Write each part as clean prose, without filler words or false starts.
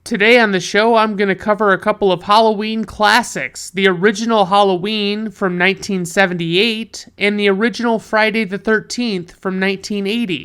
Today on the show, I'm going to cover a couple of Halloween classics. The original Halloween from 1978 and the original Friday the 13th from 1980.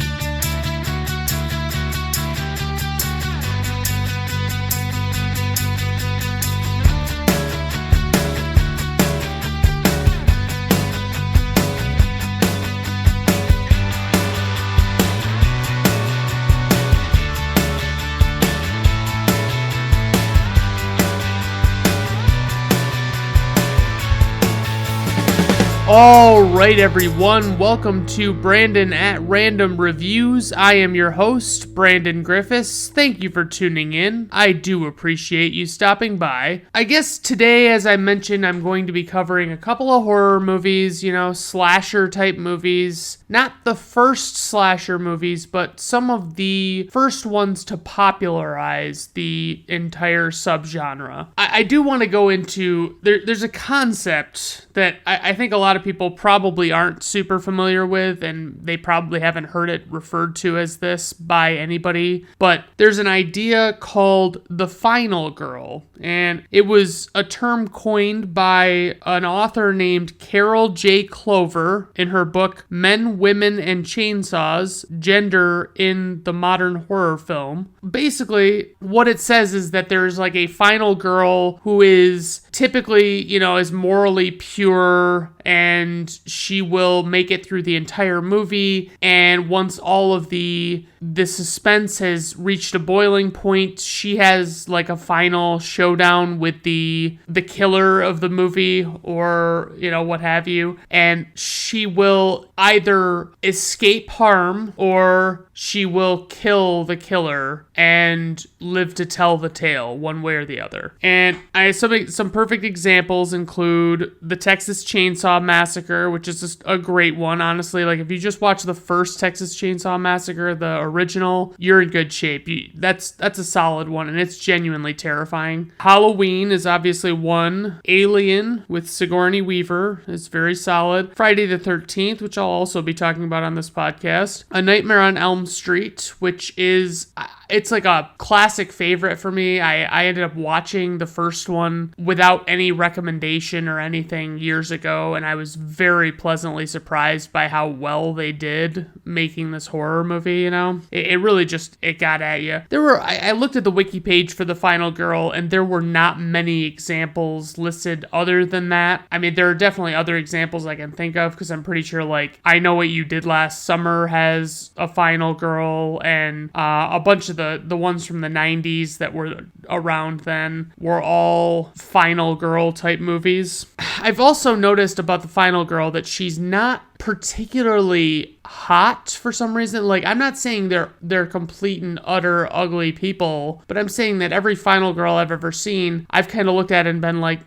All right, everyone. Welcome to Brandon at Random Reviews. I am your host, Brandon Griffiths. Thank you for tuning in. I do appreciate you stopping by. I guess today, as I mentioned, I'm going to be covering a couple of horror movies, slasher type movies. Not the first slasher movies, but some of the first ones to popularize the entire subgenre. I do want to go into, there's a concept that I think a lot of people probably aren't super familiar with, and they probably haven't heard it referred to as this by anybody, but there's an idea called the final girl, and it was a term coined by an author named Carol J. Clover in her book Men, Women, and Chainsaws, Gender in the Modern Horror Film. Basically, what it says is that there's like a final girl who is typically, is morally pure, and she will make it through the entire movie, and once all of the suspense has reached a boiling point, she has like a final showdown with the killer of the movie, or what have you, and she will either escape harm or she will kill the killer and live to tell the tale, one way or the other. And some perfect examples include the Texas Chainsaw Massacre, which is just a great one, honestly. Like, if you just watch the first Texas Chainsaw Massacre, the original, you're in good shape. That's a solid one, and it's genuinely terrifying. Halloween is obviously one. Alien with Sigourney Weaver is very solid. Friday the 13th, which I'll also be talking about on this podcast. A Nightmare on Elm Street, which is... it's like a classic favorite for me. I ended up watching the first one without any recommendation or anything years ago, and I was very pleasantly surprised by how well they did making this horror movie, It really just, it got at you. I looked at the wiki page for The Final Girl, and there were not many examples listed other than that. I mean, there are definitely other examples I can think of, because I'm pretty sure, like, I Know What You Did Last Summer has a final girl, and a bunch of the ones from the 90s that were around then were all final girl type movies. I've also noticed about the final girl that she's not particularly hot for some reason. Like, I'm not saying they're complete and utter ugly people, but I'm saying that every final girl I've ever seen, I've kind of looked at it and been like,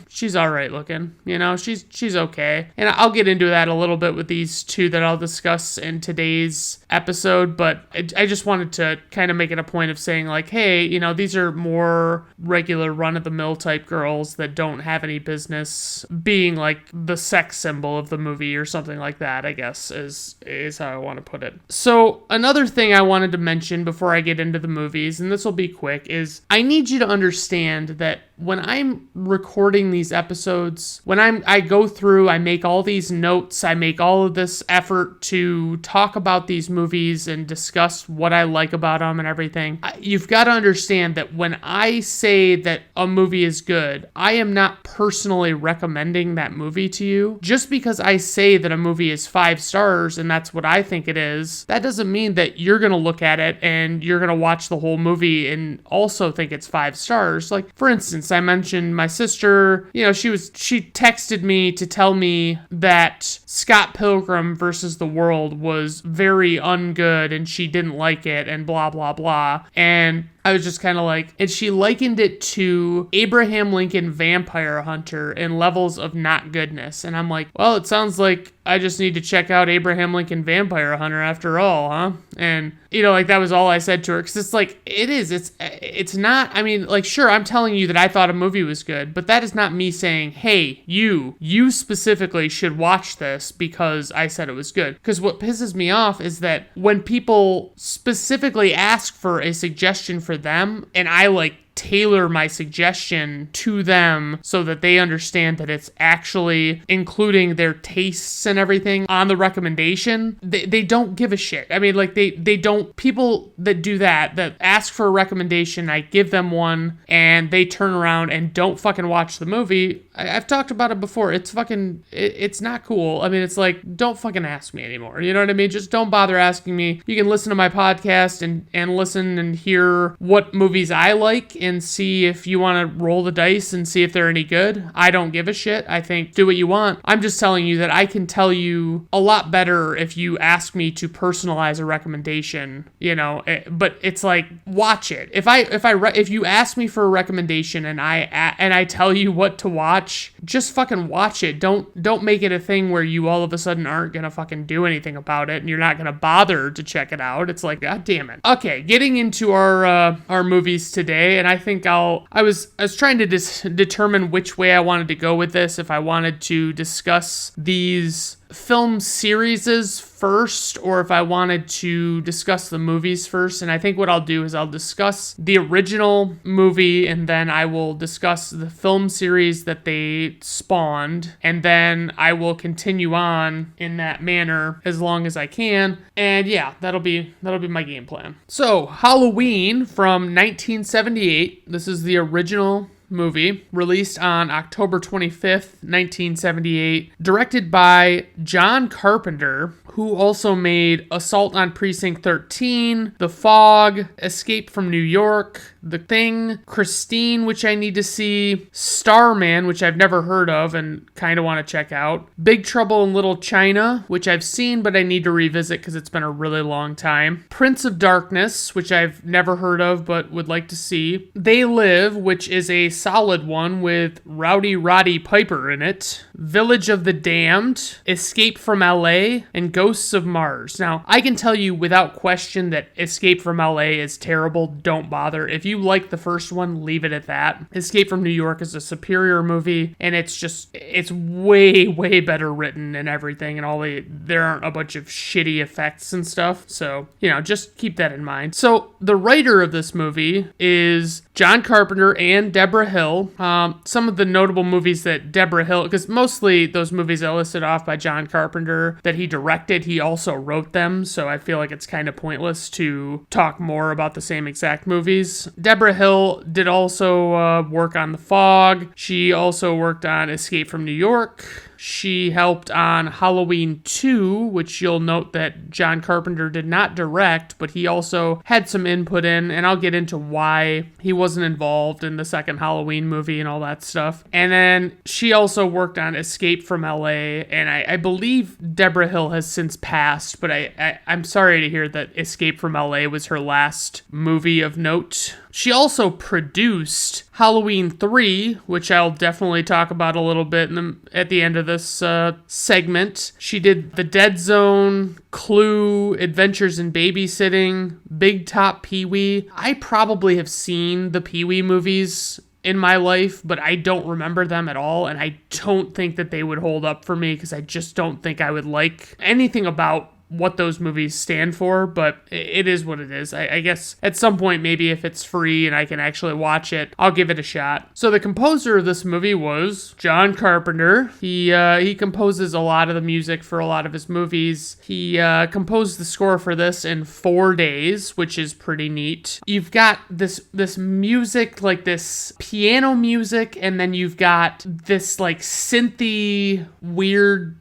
she's all right looking, she's okay. And I'll get into that a little bit with these two that I'll discuss in today's episode, but I just wanted to kind of make it a point of saying, like, hey, these are more regular run-of-the-mill type girls that don't have any business being like the sex symbol of the movie or something like that, I guess, is how I want to put it. So another thing I wanted to mention before I get into the movies, and this will be quick, is I need you to understand that when I'm recording these episodes, when I go through, I make all these notes, I make all of this effort to talk about these movies and discuss what I like about them and everything, you've got to understand that when I say that a movie is good, I am not personally recommending that movie to you. Just because I say that a movie is 5 stars and that's what I think it is, that doesn't mean that you're going to look at it and you're going to watch the whole movie and also think it's 5 stars. Like, for instance, I mentioned my sister, she texted me to tell me that Scott Pilgrim versus the World was very ungood and she didn't like it and blah, blah, blah. And I was just kind of like, and she likened it to Abraham Lincoln Vampire Hunter in levels of not goodness. And I'm like, well, it sounds like I just need to check out Abraham Lincoln Vampire Hunter after all, huh? And, that was all I said to her. Because it's like, it's not, I mean, like, sure, I'm telling you that I thought a movie was good, but that is not me saying, hey, you specifically should watch this because I said it was good. Because what pisses me off is that when people specifically ask for a suggestion for for them, and I tailor my suggestion to them so that they understand that it's actually including their tastes and everything on the recommendation. They don't give a shit. I mean, they don't, people that do that ask for a recommendation, I give them one, and they turn around and don't fucking watch the movie. I've talked about it before. It's it's not cool. I mean, it's don't fucking ask me anymore. You know what I mean? Just don't bother asking me. You can listen to my podcast and listen and hear what movies I like and see if you want to roll the dice and see if they're any good. I don't give a shit. I think do what you want. I'm just telling you that I can tell you a lot better if you ask me to personalize a recommendation, but it's watch it. If you ask me for a recommendation and I tell you what to watch, just fucking watch it. Don't make it a thing where you all of a sudden aren't gonna fucking do anything about it and you're not gonna bother to check it out. It's god damn it. Okay, getting into our movies today, and I think I was trying to determine which way I wanted to go with this, if I wanted to discuss these film series first or if I wanted to discuss the movies first. And I think what I'll do is I'll discuss the original movie and then I will discuss the film series that they spawned, and then I will continue on in that manner as long as I can. And yeah, that'll be my game plan. So Halloween from 1978. This is the original movie, released on October 25th, 1978, directed by John Carpenter, who also made Assault on Precinct 13, The Fog, Escape from New York, The Thing, Christine, which I need to see, Starman, which I've never heard of and kind of want to check out, Big Trouble in Little China, which I've seen but I need to revisit because it's been a really long time, Prince of Darkness, which I've never heard of but would like to see, They Live, which is a solid one with Rowdy Roddy Piper in it, Village of the Damned, Escape from LA, and Ghosts of Mars. Now, I can tell you without question that Escape from LA is terrible. Don't bother. If you like the first one, leave it at that. Escape from New York is a superior movie, and it's way, way better written and everything, and there aren't a bunch of shitty effects and stuff. So, just keep that in mind. So, the writer of this movie is John Carpenter and Deborah Hill. Some of the notable movies that Deborah Hill, because mostly those movies are listed off by John Carpenter that he directed, he also wrote them, so I feel like it's kind of pointless to talk more about the same exact movies. Deborah Hill did also work on The Fog. She also worked on Escape from New York. She helped on Halloween 2, which you'll note that John Carpenter did not direct, but he also had some input in, and I'll get into why he wasn't involved in the second Halloween movie and all that stuff. And then she also worked on Escape from LA, and I believe Deborah Hill has since passed, but I'm sorry to hear that Escape from LA was her last movie of note. She also produced Halloween 3, which I'll definitely talk about a little bit at the end of this segment. She did The Dead Zone, Clue, Adventures in Babysitting, Big Top Pee-wee. I probably have seen the Pee-wee movies in my life, but I don't remember them at all, and I don't think that they would hold up for me because I just don't think I would like anything about what those movies stand for, but it is what it is. I guess at some point, maybe if it's free and I can actually watch it, I'll give it a shot. So the composer of this movie was John Carpenter. He composes a lot of the music for a lot of his movies. He composed the score for this in 4 days, which is pretty neat. You've got this music, like this piano music, and then you've got this synthy weird,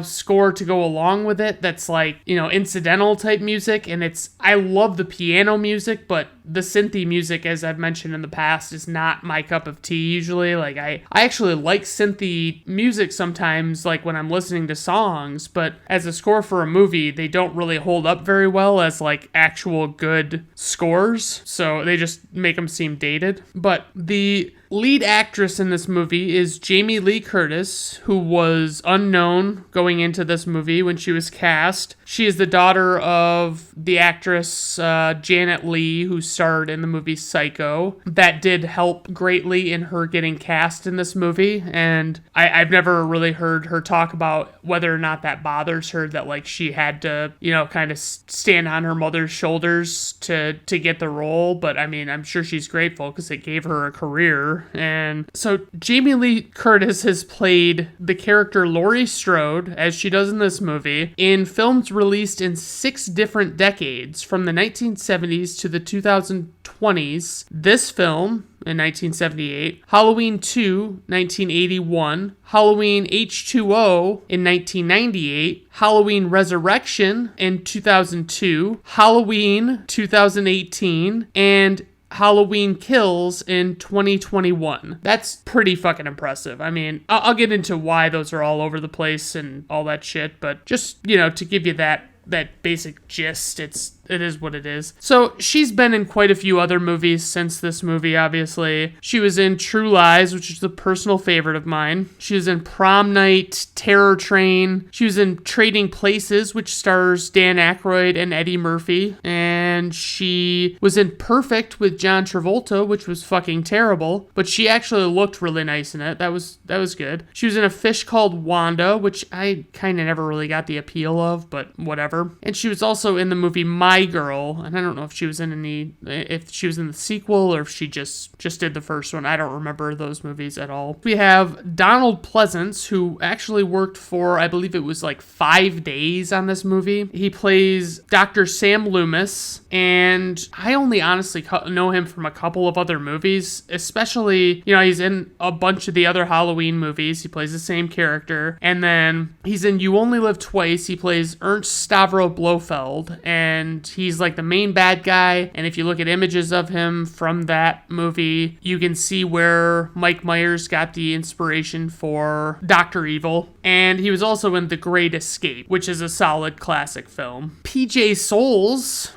score to go along with it that's incidental type music, and I love the piano music, but the synthy music, as I've mentioned in the past, is not my cup of tea usually. I actually like synthy music sometimes, when I'm listening to songs, but as a score for a movie, they don't really hold up very well as actual good scores, so they just make them seem dated. But the lead actress in this movie is Jamie Lee Curtis, who was unknown going into this movie when she was cast. She is the daughter of the actress Janet Leigh, who starred in the movie Psycho. That did help greatly in her getting cast in this movie, and I've never really heard her talk about whether or not that bothers her, that like she had to, kind of stand on her mother's shoulders to get the role. But I mean, I'm sure she's grateful because it gave her a career. And so Jamie Lee Curtis has played the character Laurie Strode, as she does in this movie, in films released in 6 different decades, from the 1970s to the 2020s. This film in 1978, Halloween 2, 1981, Halloween H2O in 1998, Halloween Resurrection in 2002, Halloween 2018, and Halloween Kills in 2021. That's pretty fucking impressive. I mean, I'll get into why those are all over the place and all that shit, but just, to give you that basic gist, it is what it is. So she's been in quite a few other movies since this movie, obviously. She was in True Lies, which is a personal favorite of mine. She was in Prom Night, Terror Train. She was in Trading Places, which stars Dan Aykroyd and Eddie Murphy. And she was in Perfect with John Travolta, which was fucking terrible, but she actually looked really nice in it. That was good. She was in A Fish Called Wanda, which I kind of never really got the appeal of, but whatever. And she was also in the movie My Girl, and I don't know if she was in the sequel or if she just did the first one. I don't remember those movies at all. We have Donald Pleasance, who actually worked for, I believe it was like 5 days on this movie. He plays Dr. Sam Loomis, and I only honestly know him from a couple of other movies, especially, he's in a bunch of the other Halloween movies. He plays the same character, and then he's in You Only Live Twice. He plays Ernst Stavro Blofeld, and he's like the main bad guy. And if you look at images of him from that movie, you can see where Mike Myers got the inspiration for Dr. Evil. And he was also in The Great Escape, which is a solid classic film. PJ Souls,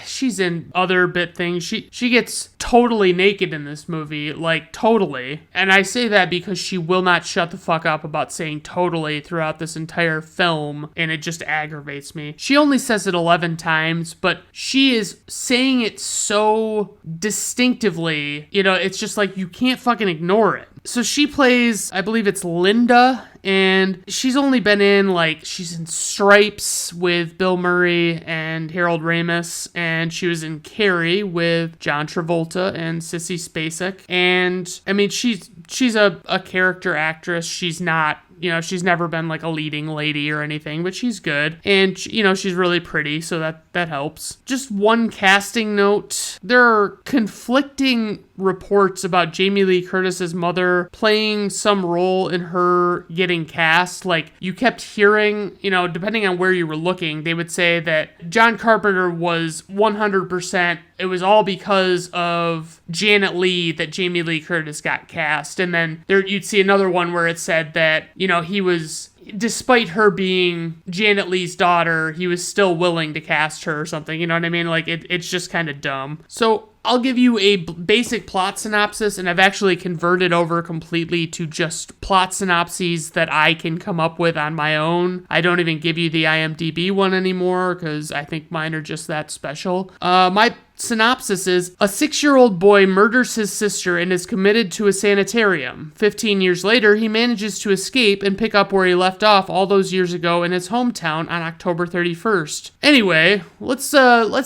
she's in other bit things. She gets totally naked in this movie, like totally. And I say that because she will not shut the fuck up about saying totally throughout this entire film, and it just aggravates me. She only says it 11 times, but she is saying it so distinctively, it's just like you can't fucking ignore it. So she plays, I believe it's Linda, and she's only been in, she's in Stripes with Bill Murray and Harold Ramis, and she was in Carrie with John Travolta and Sissy Spacek. And, I mean, she's a character actress. She's not, she's never been like a leading lady or anything, but she's good. And, she's really pretty, so that helps. Just one casting note. There are conflicting reports about Jamie Lee Curtis's mother playing some role in her getting cast. Like, you kept hearing, depending on where you were looking, they would say that John Carpenter was 100%, it was all because of Janet Leigh that Jamie Lee Curtis got cast. And then you'd see another one where it said that, he was, despite her being Janet Leigh's daughter, he was still willing to cast her or something. You know what I mean? Like, it's just kind of dumb. So I'll give you a basic plot synopsis, and I've actually converted over completely to just plot synopses that I can come up with on my own. I don't even give you the IMDb one anymore because I think mine are just that special. My synopsis is: a 6-year-old boy murders his sister and is committed to a sanitarium. 15 years later, he manages to escape and pick up where he left off all those years ago in his hometown on October 31st. Anyway, let's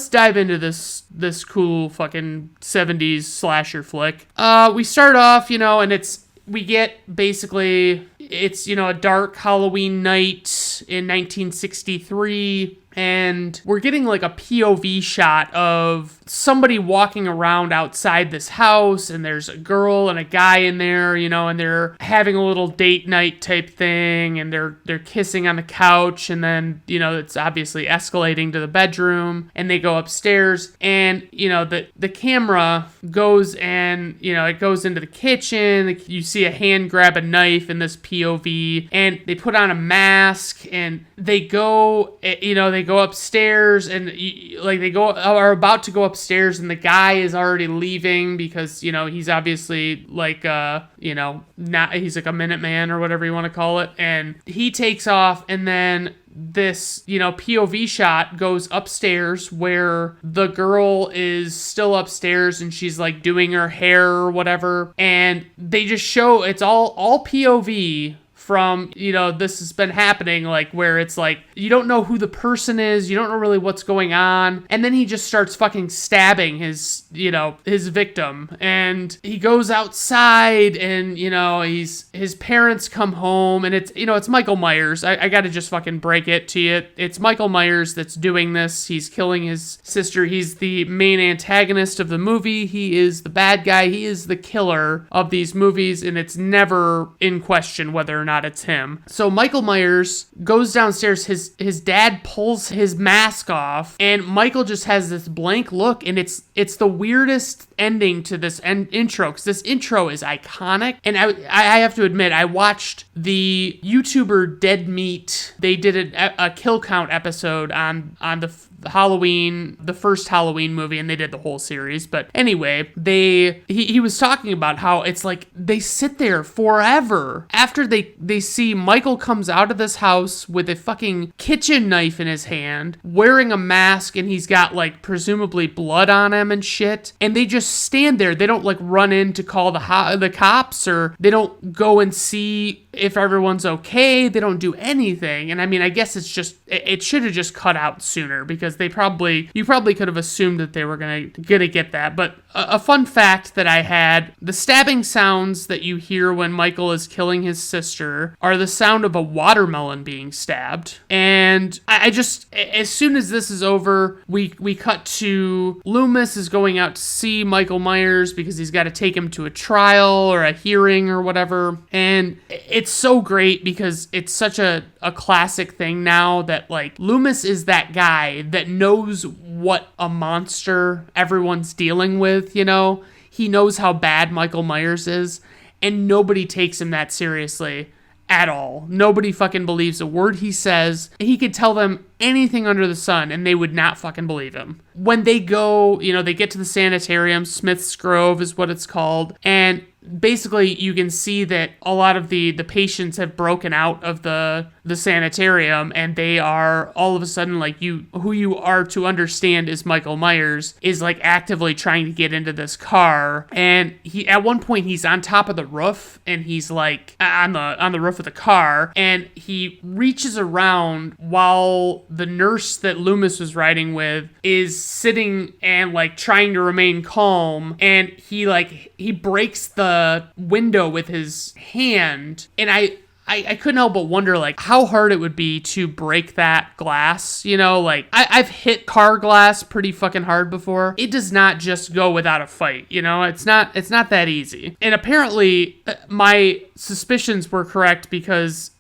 dive into this cool fucking 70s slasher flick. We start off, and we get basically, it's, a dark Halloween night in 1963. And we're getting like a POV shot of somebody walking around outside this house, and there's a girl and a guy in there, and they're having a little date night type thing, and they're kissing on the couch, and then, it's obviously escalating to the bedroom, and they go upstairs, and, the camera goes and, it goes into the kitchen. You see a hand grab a knife in this POV, and they put on a mask, and they go upstairs, and they are about to go upstairs, and the guy is already leaving because, he's obviously like, he's like a Minuteman or whatever you want to call it. And he takes off, and then this, POV shot goes upstairs where the girl is still upstairs and she's like doing her hair or whatever. And they just show it's all POV from, this has been happening, like, where it's like, you don't know who the person is, you don't know really what's going on, and then he just starts fucking stabbing his victim, and he goes outside, and, his parents come home, and it's Michael Myers. I gotta just fucking break it to you. It's Michael Myers that's doing this. He's killing his sister. He's the main antagonist of the movie. He is the bad guy. He is the killer of these movies, and it's never in question whether or not it's him. So Michael Myers goes downstairs, his dad pulls his mask off, and Michael just has this blank look, and it's the weirdest ending to this intro, because this intro is iconic. And I have to admit, I watched the YouTuber Dead Meat. They did a kill count episode on the first Halloween movie, and they did the whole series. But anyway, he was talking about how it's like they sit there forever after they see Michael comes out of this house with a fucking kitchen knife in his hand, wearing a mask, and he's got like presumably blood on him and shit. And they just stand there. They don't like run in to call the cops, or they don't go and see if everyone's okay. They don't do anything. And I mean, I guess it should have just cut out sooner, because you probably could have assumed that they were gonna get that. But a fun fact that I had: the stabbing sounds that you hear when Michael is killing his sister are the sound of a watermelon being stabbed. And I just, as soon as this is over, we cut to Loomis is going out to see Michael Myers because he's got to take him to a trial or a hearing or whatever. And it's so great because it's such a classic thing now that, like, Loomis is that guy that knows what a monster everyone's dealing with, He knows how bad Michael Myers is, and nobody takes him that seriously at all. Nobody fucking believes a word he says. He could tell them anything under the sun, and they would not fucking believe him. When they go, they get to the sanitarium, Smith's Grove is what it's called, and basically you can see that a lot of the patients have broken out of the sanitarium, and they are all of a sudden, like, who you are to understand is Michael Myers is like actively trying to get into this car. And at one point he's on top of the roof, and he's like on the roof of the car, and he reaches around while the nurse that Loomis was riding with is sitting and like trying to remain calm, and he breaks the window with his hand. And I couldn't help but wonder, like, how hard it would be to break that glass, like, I've hit car glass pretty fucking hard before. It does not just go without a fight, it's not that easy. And apparently my suspicions were correct, because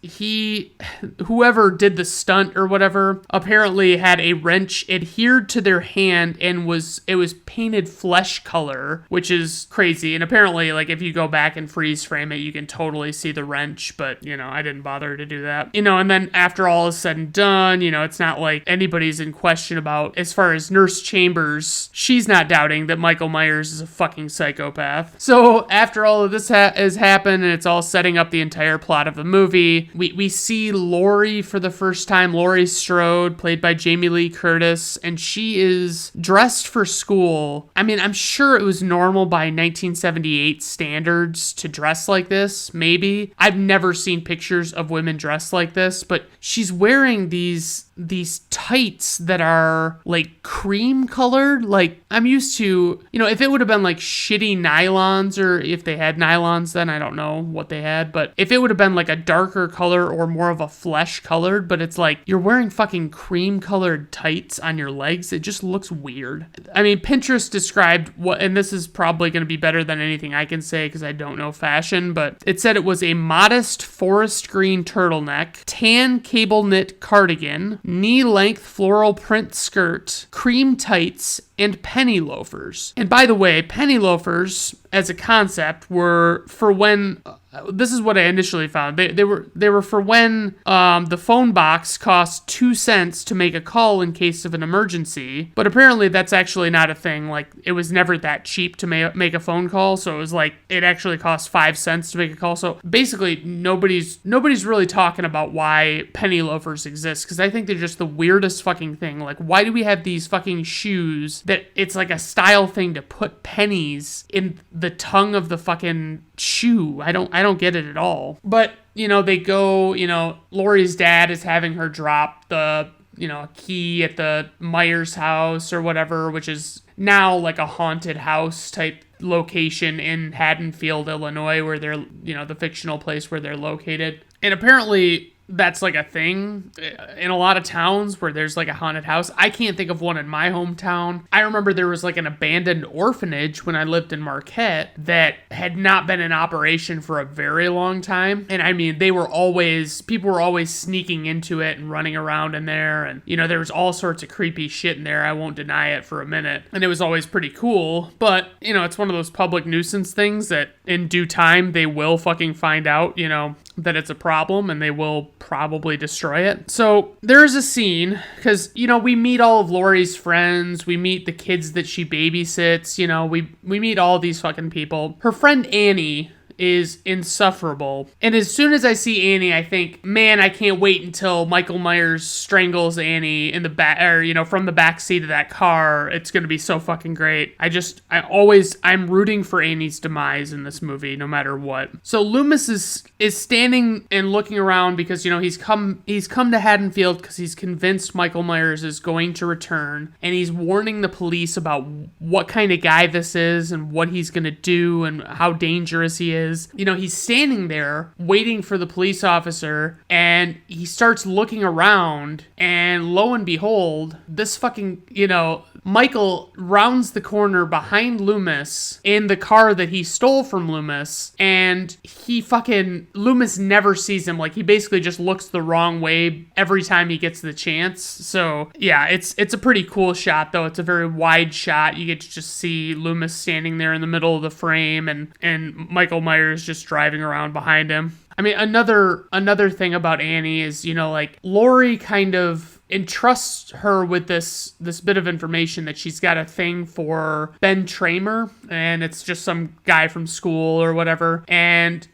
whoever did the stunt or whatever, apparently had a wrench adhered to their hand, and it was painted flesh color, which is crazy. And apparently, like, if you go back and freeze frame it, you can totally see the wrench, but I didn't bother to do that. And then after all is said and done, it's not like anybody's in question about, as far as Nurse Chambers, she's not doubting that Michael Myers is a fucking psychopath. So after all of this has happened, and it's all setting up the entire plot of the movie, we see Laurie for the first time. Laurie Strode, played by Jamie Lee Curtis, and she is dressed for school. I mean, I'm sure it was normal by 1978 standards to dress like this, maybe. I've never seen pictures of women dressed like this, but she's wearing these tights that are like cream colored. Like, I'm used to, if it would have been like shitty nylons, or if they had nylons then, I don't know what they had, but if it would have been like a darker color or more of a flesh colored, but it's like you're wearing fucking cream colored tights on your legs, it just looks weird. I mean, Pinterest described and this is probably going to be better than anything I can say because I don't know fashion, but it said it was a modest forest green turtleneck, tan cable knit cardigan, knee-length floral print skirt, cream tights, and penny loafers. And by the way, penny loafers as a concept were for when this is what I initially found. They were for when the phone box cost 2 cents to make a call in case of an emergency. But apparently that's actually not a thing. Like, it was never that cheap to make a phone call. So it was like, it actually cost 5 cents to make a call. So basically nobody's really talking about why penny loafers exist, because I think they're just the weirdest fucking thing. Like, why do we have these fucking shoes that it's like a style thing to put pennies in the tongue of the fucking shoe? I don't get it at all. But, they go, Lori's dad is having her drop the, key at the Myers house or whatever, which is now like a haunted house type location in Haddonfield, Illinois, where they're, the fictional place where they're located. And apparently that's like a thing in a lot of towns where there's like a haunted house. I can't think of one in my hometown. I remember there was like an abandoned orphanage when I lived in Marquette that had not been in operation for a very long time. And I mean, people were always sneaking into it and running around in there. And, there was all sorts of creepy shit in there. I won't deny it for a minute. And it was always pretty cool. But, it's one of those public nuisance things that in due time they will fucking find out, that it's a problem, and they will probably destroy it. So there's a scene, because, we meet all of Lori's friends, we meet the kids that she babysits, we meet all these fucking people. Her friend Annie is insufferable. And as soon as I see Annie, I think, man, I can't wait until Michael Myers strangles Annie in the back, or, from the back seat of that car. It's going to be so fucking great. I'm rooting for Annie's demise in this movie, no matter what. So Loomis is standing and looking around because, he's come to Haddonfield because he's convinced Michael Myers is going to return, and he's warning the police about what kind of guy this is and what he's going to do and how dangerous he is. He's standing there waiting for the police officer, and he starts looking around, and lo and behold, this fucking, Michael rounds the corner behind Loomis in the car that he stole from Loomis, and Loomis never sees him. Like, he basically just looks the wrong way every time he gets the chance. So yeah, it's a pretty cool shot, though. It's a very wide shot. You get to just see Loomis standing there in the middle of the frame, and Michael Myers just driving around behind him. I mean, another thing about Annie is, Lori kind of entrusts her with this bit of information that she's got a thing for Ben Tramer, and it's just some guy from school or whatever, and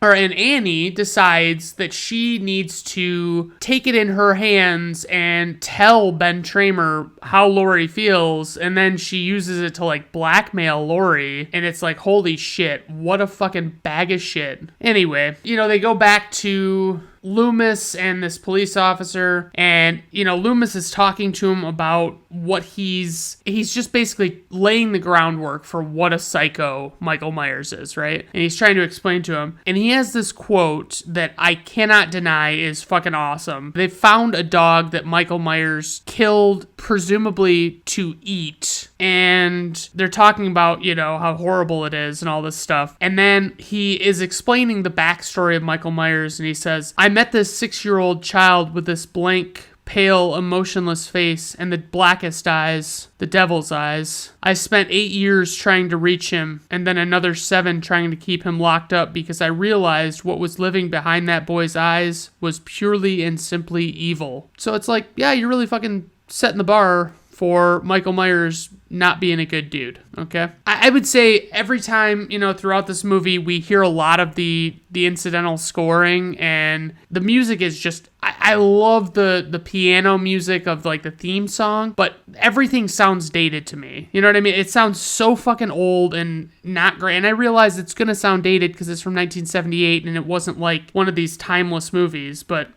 Annie decides that she needs to take it in her hands and tell Ben Tramer how Lori feels, and then she uses it to blackmail Lori, and it's like, holy shit, what a fucking bag of shit. Anyway, they go back to Loomis and this police officer, and Loomis is talking to him about what he's just basically laying the groundwork for what a psycho Michael Myers is, right? And he's trying to explain to him, and he has this quote that I cannot deny is fucking awesome. They found a dog that Michael Myers killed, presumably to eat, and they're talking about, how horrible it is and all this stuff. And then he is explaining the backstory of Michael Myers, and he says, I met this 6-year-old child with this blank, pale, emotionless face and the blackest eyes, the devil's eyes. I spent 8 years trying to reach him, and then another 7 trying to keep him locked up because I realized what was living behind that boy's eyes was purely and simply evil. So it's like, yeah, you're really fucking setting the bar for Michael Myers not being a good dude, okay? I would say every time, throughout this movie, we hear a lot of the incidental scoring, and the music is just, I love the piano music of the theme song, but everything sounds dated to me. You know what I mean? It sounds so fucking old and not great, and I realize it's gonna sound dated because it's from 1978 and it wasn't one of these timeless movies, but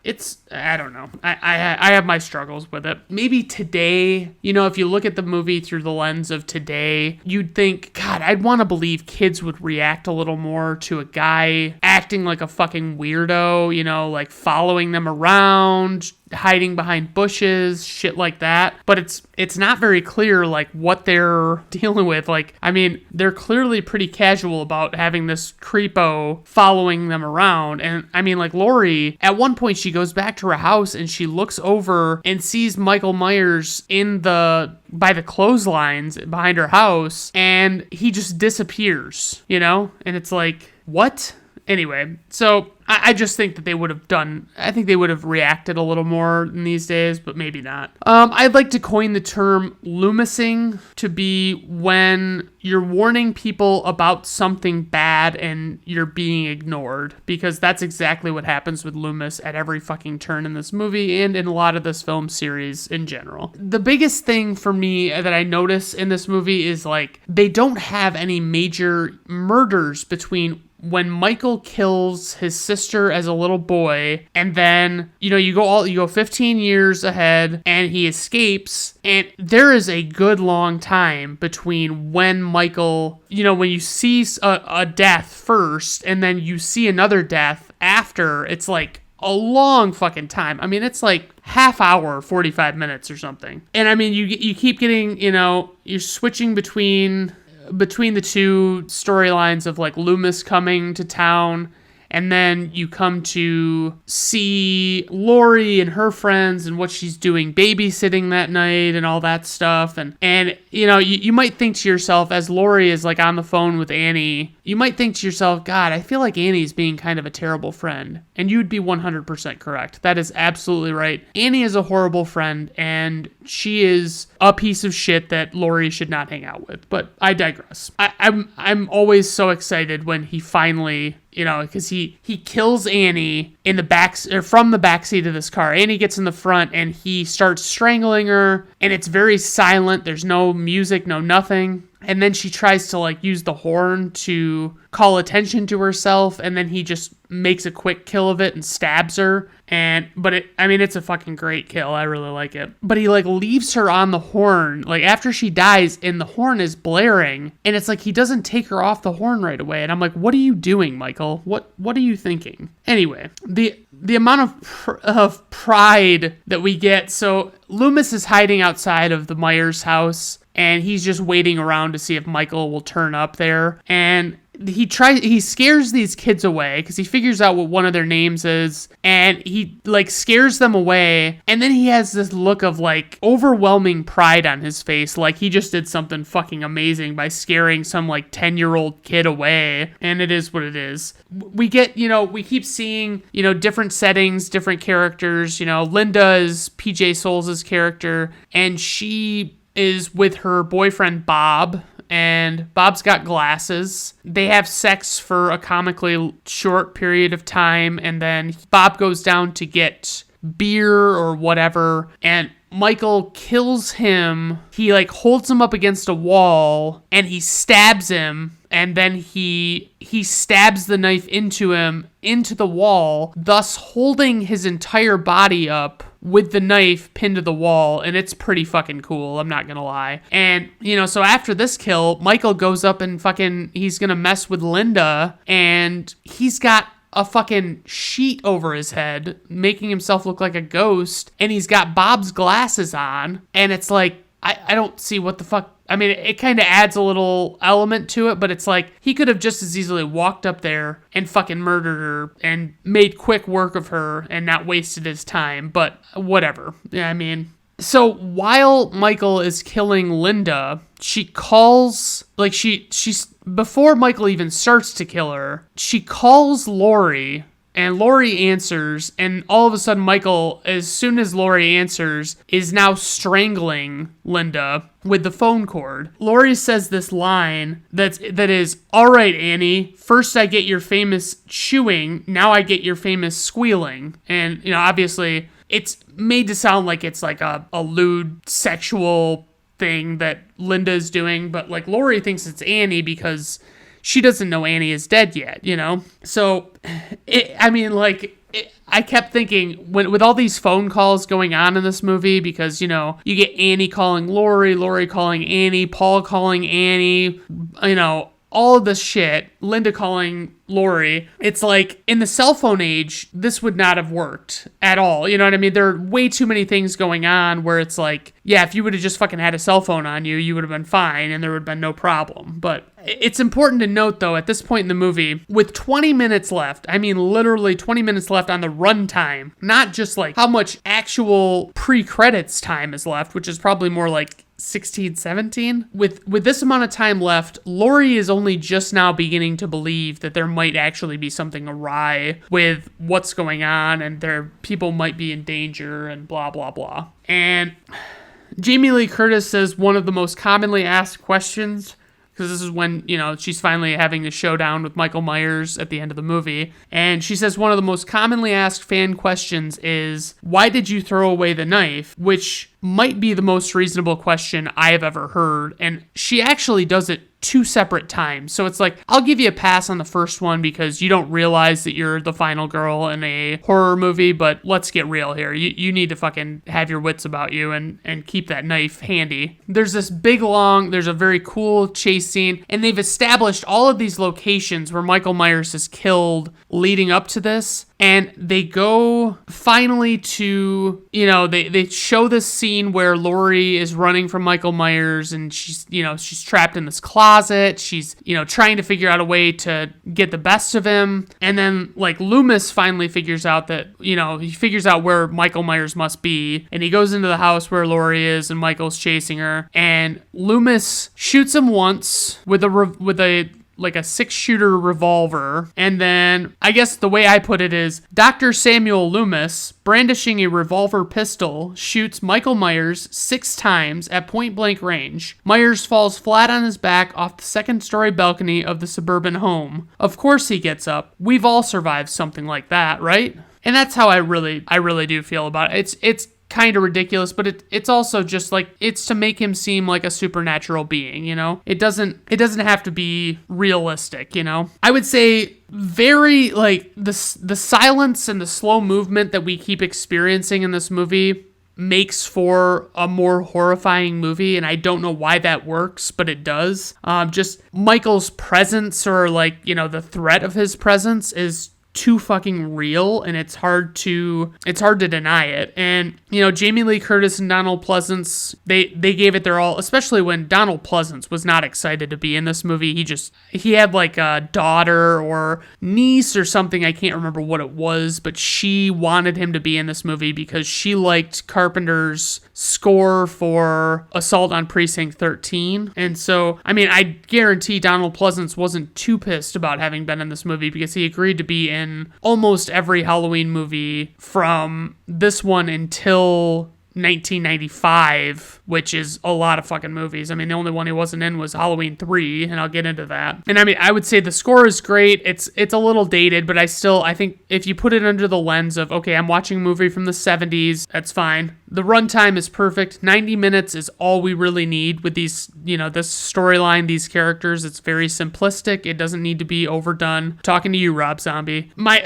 I don't know. I have my struggles with it. Maybe today, if you look at the movie through the lens of today, you'd think, God, I'd want to believe kids would react a little more to a guy acting like a fucking weirdo, following them around, hiding behind bushes, shit like that. But it's not very clear what they're dealing with. They're clearly pretty casual about having this creepo following them around. And Lori, at one point she goes back to her house and she looks over and sees Michael Myers by the clotheslines behind her house, and he just disappears, and it's like, what? Anyway, so I just think that they would have I think they would have reacted a little more in these days, but maybe not. I'd like to coin the term loomising to be when you're warning people about something bad and you're being ignored, because that's exactly what happens with Loomis at every fucking turn in this movie and in a lot of this film series in general. The biggest thing for me that I notice in this movie is like they don't have any major murders between when Michael kills his sister as a little boy, and then, you go 15 years ahead, and he escapes, and there is a good long time between when Michael, when you see a death first, and then you see another death after, it's like a long fucking time. I mean, it's like half hour, 45 minutes or something. And I mean, you keep getting, you're switching between the two storylines of like Loomis coming to town, and then you come to see Lori and her friends and what she's doing babysitting that night and all that stuff. And you might think to yourself, as Lori is like on the phone with Annie, you might think to yourself, God, I feel like Annie's being kind of a terrible friend. And you'd be 100% correct. That is absolutely right. Annie is a horrible friend, and she is a piece of shit that Lori should not hang out with. But I digress. I'm always so excited when he finally, because he kills Annie in the back, or from the backseat of this car. Annie gets in the front and he starts strangling her, and it's very silent. There's no music, no nothing. And then she tries to like use the horn to call attention to herself, and then he just makes a quick kill of it and stabs her. It's a fucking great kill. I really like it. But he like leaves her on the horn, like after she dies, and the horn is blaring, and it's like he doesn't take her off the horn right away. And I'm like, what are you doing, Michael? What are you thinking? Anyway, the amount of pride that we get. So Loomis is hiding outside of the Myers house, and he's just waiting around to see if Michael will turn up there. And he scares these kids away because he figures out what one of their names is, and he like scares them away. And then he has this look of like overwhelming pride on his face, like he just did something fucking amazing by scaring some like 10-year-old kid away. And it is what it is. We get, we keep seeing, different settings, different characters. Linda is PJ Souls' character, and she is with her boyfriend Bob, and Bob's got glasses. They have sex for a comically short period of time, and then Bob goes down to get beer or whatever, and Michael kills him. He like holds him up against a wall, and he stabs him, and then he stabs the knife into the wall, thus holding his entire body up with the knife pinned to the wall. And it's pretty fucking cool, I'm not gonna lie. And so after this kill, Michael goes up and he's gonna mess with Linda, and he's got a fucking sheet over his head, making himself look like a ghost, and he's got Bob's glasses on, and it's like, I don't see what the fuck. I mean, it kind of adds a little element to it, but it's like he could have just as easily walked up there and fucking murdered her and made quick work of her and not wasted his time, but whatever. Yeah, I mean, so while Michael is killing Linda, she calls, like she's before Michael even starts to kill her, she calls Lori, and Lori answers, and all of a sudden Michael, as soon as Lori answers, is now strangling Linda with the phone cord. Lori says this line that is, "All right, Annie, first I get your famous chewing, now I get your famous squealing." And, obviously it's made to sound like it's like a lewd sexual thing that Linda's doing, but like Lori thinks it's Annie because she doesn't know Annie is dead yet, So, I kept thinking, with all these phone calls going on in this movie, because, you get Annie calling Lori, Lori calling Annie, Paul calling Annie, all of this shit, Linda calling Lori. It's like, in the cell phone age, this would not have worked at all. You know what I mean? There are way too many things going on where it's like, yeah, if you would have just fucking had a cell phone on you, you would have been fine and there would have been no problem. But it's important to note, though, at this point in the movie, with 20 minutes left, I mean literally 20 minutes left on the runtime, not just like how much actual pre-credits time is left, which is probably more like 16, 17. With this amount of time left, Laurie is only just now beginning to believe that there might actually be something awry with what's going on, and people might be in danger, and blah, blah, blah. And Jamie Lee Curtis says one of the most commonly asked questions, because this is when, she's finally having the showdown with Michael Myers at the end of the movie. And she says one of the most commonly asked fan questions is, why did you throw away the knife? Which might be the most reasonable question I have ever heard. And she actually does it 2 separate times. So it's like, I'll give you a pass on the first one because you don't realize that you're the final girl in a horror movie, but let's get real here. You need to fucking have your wits about you and keep that knife handy. There's this there's a very cool chase scene, and they've established all of these locations where Michael Myers is killed leading up to this. And they go finally to, they show this scene where Laurie is running from Michael Myers, and she's trapped in this closet. She's, trying to figure out a way to get the best of him. And then, Loomis finally figures out that, he figures out where Michael Myers must be. And he goes into the house where Laurie is, and Michael's chasing her. And Loomis shoots him once with a 6-shooter revolver. And then, I guess the way I put it is, Dr. Samuel Loomis, brandishing a revolver pistol, shoots Michael Myers 6 times at point-blank range. Myers falls flat on his back off the 2nd-story balcony of the suburban home. Of course he gets up. We've all survived something like that, right? And that's how I really do feel about it. It's kind of ridiculous, but it's also just it's to make him seem like a supernatural being, It doesn't have to be realistic, I would say very the silence and the slow movement that we keep experiencing in this movie makes for a more horrifying movie, and I don't know why that works, but it does. Just Michael's presence, or the threat of his presence, is too fucking real, and it's hard to deny it. And Jamie Lee Curtis and Donald Pleasance, they gave it their all, especially when Donald Pleasance was not excited to be in this movie. He had a daughter or niece or something, I can't remember what it was, but she wanted him to be in this movie because she liked Carpenter's score for Assault on Precinct 13. And so, I guarantee Donald Pleasance wasn't too pissed about having been in this movie, because he agreed to be in almost every Halloween movie from this one until 1995, which is a lot of fucking movies. The only one he wasn't in was Halloween 3, and I'll get into that. And I would say the score is great. It's a little dated, but I think if you put it under the lens of, okay, I'm watching a movie from the 70s, that's fine. The runtime is perfect. 90 minutes is all we really need with these, this storyline, these characters. It's very simplistic. It doesn't need to be overdone. Talking to you, Rob Zombie. My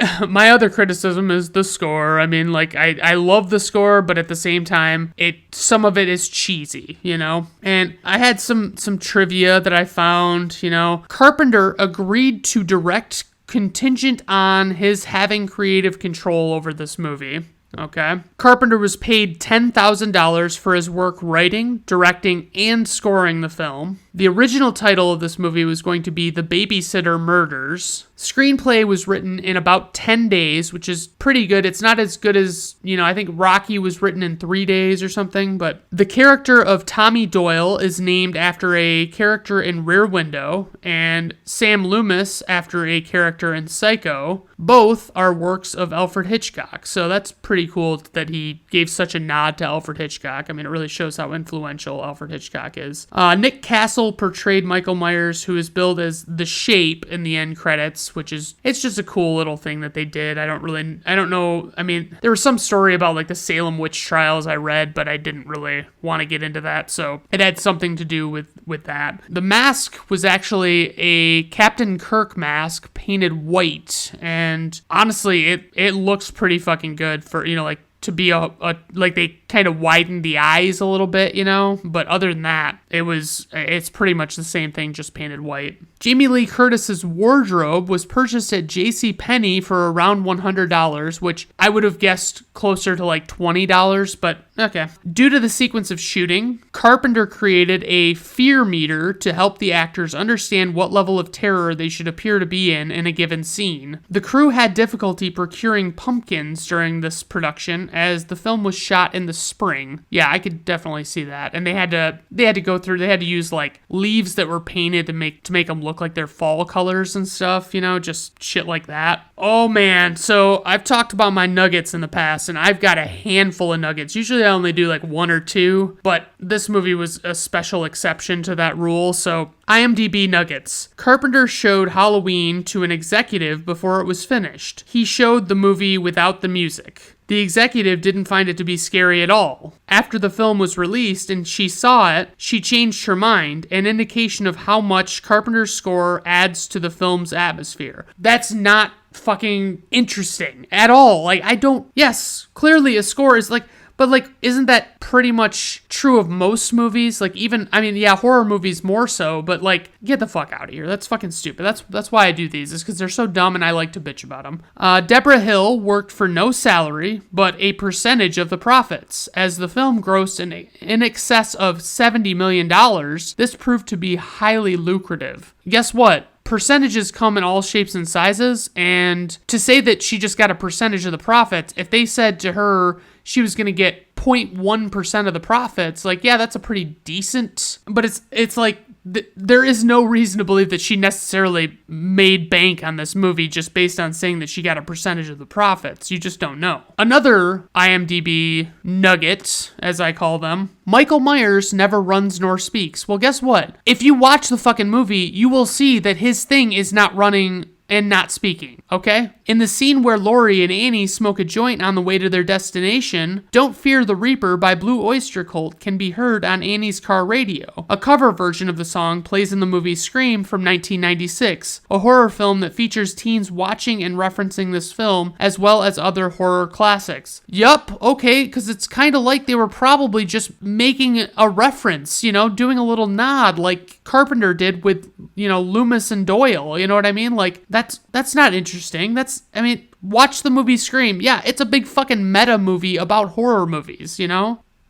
other criticism is the score. I love the score, but at the same time, some of it is cheesy, And I had some trivia that I found, Carpenter agreed to direct contingent on his having creative control over this movie. Okay. Carpenter was paid $10,000 for his work writing, directing, and scoring the film. The original title of this movie was going to be The Babysitter Murders. Screenplay was written in about 10 days, which is pretty good. It's not as good as, I think Rocky was written in 3 days or something, but the character of Tommy Doyle is named after a character in Rear Window, and Sam Loomis after a character in Psycho. Both are works of Alfred Hitchcock, so that's pretty cool that he gave such a nod to Alfred Hitchcock. It really shows how influential Alfred Hitchcock is. Nick Castle portrayed Michael Myers, who is billed as the Shape in the end credits, which is, it's just a cool little thing that they did. I don't know. There was some story about the Salem witch trials I read, but I didn't really want to get into that, so it had something to do with that. The mask was actually a Captain Kirk mask painted white, and honestly, it looks pretty fucking good for, to be they kind of widened the eyes a little bit, but other than that, it's pretty much the same thing, just painted white. Jamie Lee Curtis's wardrobe was purchased at JCPenney for around $100, which I would have guessed closer to $20, but okay. Due to the sequence of shooting, Carpenter created a fear meter to help the actors understand what level of terror they should appear to be in a given scene. The crew had difficulty procuring pumpkins during this production, as the film was shot in the spring. Yeah, I could definitely see that. And they had to use like leaves that were painted to make them look like their fall colors and stuff, just shit like that. Oh man, so I've talked about my nuggets in the past, and I've got a handful of nuggets. Usually I only do like one or two, but this movie was a special exception to that rule. So IMDb nuggets. Carpenter showed Halloween to an executive before it was finished. He showed the movie without the music. The executive didn't find it to be scary at all. After the film was released and she saw it, she changed her mind, an indication of how much Carpenter's score adds to the film's atmosphere. That's not fucking interesting at all. Yes, clearly a score is but isn't that pretty much true of most movies? Horror movies more so, but get the fuck out of here. That's fucking stupid. That's why I do these, is because they're so dumb and I like to bitch about them. Deborah Hill worked for no salary, but a percentage of the profits. As the film grossed in excess of $70 million, this proved to be highly lucrative. Guess what? Percentages come in all shapes and sizes, and to say that she just got a percentage of the profits, if they said to her she was going to get 0.1% of the profits, that's a pretty decent, but it's there is no reason to believe that she necessarily made bank on this movie just based on saying that she got a percentage of the profits. You just don't know. Another IMDb nugget, as I call them, Michael Myers never runs nor speaks. Well, guess what? If you watch the fucking movie, you will see that his thing is not running and not speaking, okay? In the scene where Laurie and Annie smoke a joint on the way to their destination, Don't Fear the Reaper by Blue Oyster Cult can be heard on Annie's car radio. A cover version of the song plays in the movie Scream from 1996, a horror film that features teens watching and referencing this film, as well as other horror classics. Yup, okay, because it's kind of like they were probably just making a reference, doing a little nod like Carpenter did with, Loomis and Doyle, you know what I mean? That's not interesting. Watch the movie Scream. Yeah, it's a big fucking meta movie about horror movies,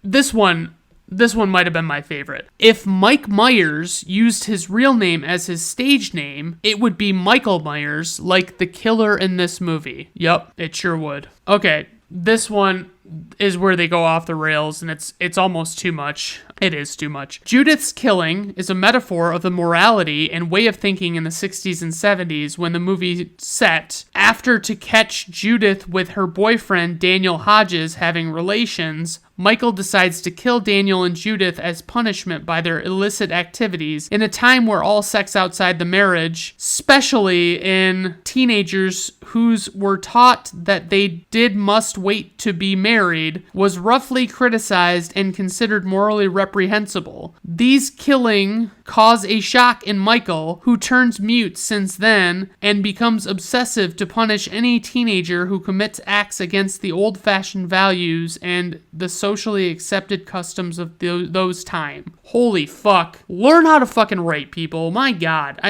This one might have been my favorite. If Mike Myers used his real name as his stage name, it would be Michael Myers, like the killer in this movie. Yup, it sure would. Okay, this one is where they go off the rails, and it's almost too much. It is too much. Judith's killing is a metaphor of the morality and way of thinking in the 60s and 70s when the movie set. After to catch Judith with her boyfriend Daniel Hodges having relations, Michael decides to kill Daniel and Judith as punishment by their illicit activities in a time where all sex outside the marriage, especially in teenagers whose were taught that they must wait to be married, was roughly criticized and considered morally reprehensible. These killing cause a shock in Michael, who turns mute since then and becomes obsessive to punish any teenager who commits acts against the old-fashioned values and the socially accepted customs of those time. Holy fuck. Learn how to fucking write, people. My God.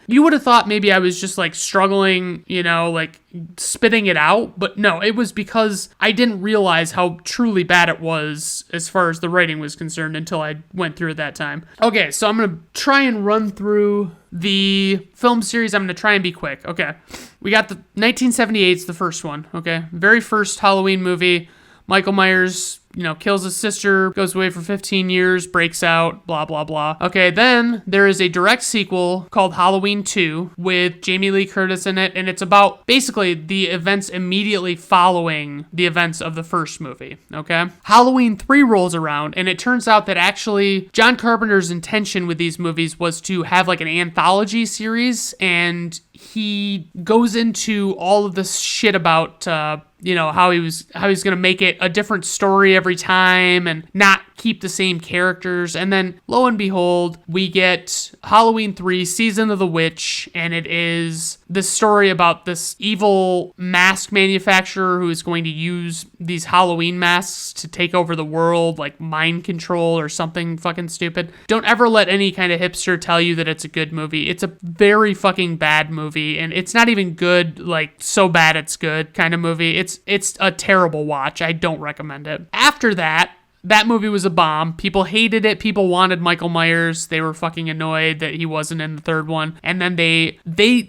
You would have thought maybe I was just struggling, spitting it out, but no, it was because I didn't realize how truly bad it was as far as the writing was concerned until I went through it that time. Okay, so I'm going to try and run through the film series. I'm going to try and be quick. Okay, we got the 1978's the first one, okay? Very first Halloween movie. Michael Myers, kills his sister, goes away for 15 years, breaks out, blah, blah, blah. Okay, then there is a direct sequel called Halloween 2 with Jamie Lee Curtis in it, and it's about basically the events immediately following the events of the first movie, okay? Halloween 3 rolls around, and it turns out that actually John Carpenter's intention with these movies was to have an anthology series, and he goes into all of this shit about how he was going to make it a different story every time and not keep the same characters. And then lo and behold, we get Halloween 3, Season of the Witch, and it is this story about this evil mask manufacturer who is going to use these Halloween masks to take over the world, like mind control or something fucking stupid. Don't ever let any kind of hipster tell you that it's a good movie. It's a very fucking bad movie, and it's not even good, so bad it's good kind of movie. It's a terrible watch. I don't recommend it. After that, that movie was a bomb. People hated it. People wanted Michael Myers. They were fucking annoyed that he wasn't in the third one. And then they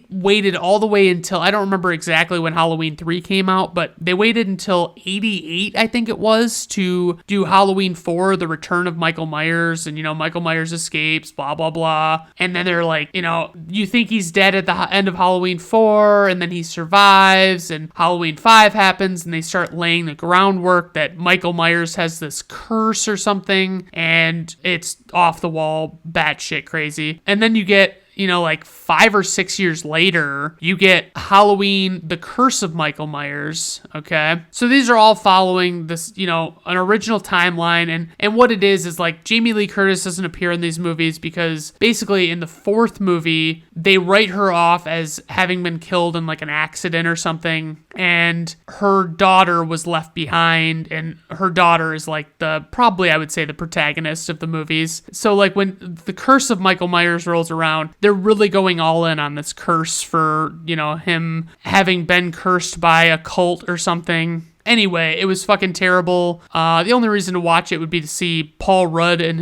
waited all the way until, I don't remember exactly when Halloween 3 came out, but they waited until 88, I think it was, to do Halloween 4, The Return of Michael Myers. And, Michael Myers escapes, blah, blah, blah. And then they're like, you think he's dead at the end of Halloween 4, and then he survives, and Halloween 5 happens, and they start laying the groundwork that Michael Myers has this curse or something, and it's off the wall, batshit crazy. And then you get, like 5 or 6 years later, you get Halloween, The Curse of Michael Myers, okay? So these are all following this, an original timeline, and what it is like Jamie Lee Curtis doesn't appear in these movies because basically in the fourth movie, they write her off as having been killed in like an accident or something, and her daughter was left behind, and her daughter is like probably I would say the protagonist of the movies. So like when The Curse of Michael Myers rolls around, they're really going all in on this curse for, him having been cursed by a cult or something. Anyway, it was fucking terrible. The only reason to watch it would be to see Paul Rudd in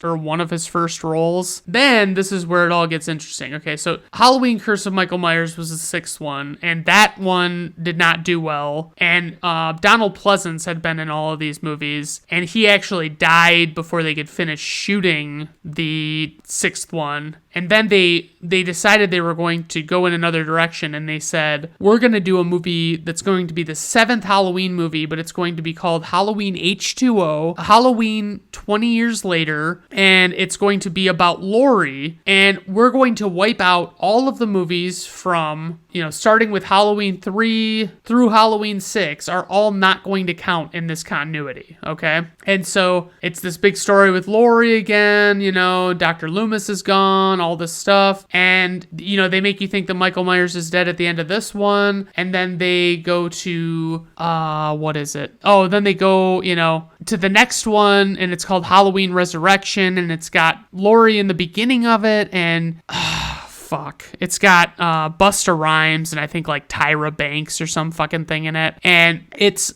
one of his first roles. Then this is where it all gets interesting. Okay, so Halloween Curse of Michael Myers was the sixth one, and that one did not do well. And Donald Pleasance had been in all of these movies, and he actually died before they could finish shooting the sixth one. And then they decided they were going to go in another direction, and they said, we're going to do a movie that's going to be the seventh Halloween movie, but it's going to be called Halloween H2O, Halloween 20 years later, and it's going to be about Laurie, and we're going to wipe out all of the movies from, starting with Halloween 3 through Halloween 6 are all not going to count in this continuity, okay? And so it's this big story with Laurie again, Dr. Loomis is gone, all this stuff, and they make you think that Michael Myers is dead at the end of this one, and then they go to then they go to the next one, and it's called Halloween Resurrection, and it's got Laurie in the beginning of it, and it's got Busta Rhymes and I think like Tyra Banks or some fucking thing in it, and it's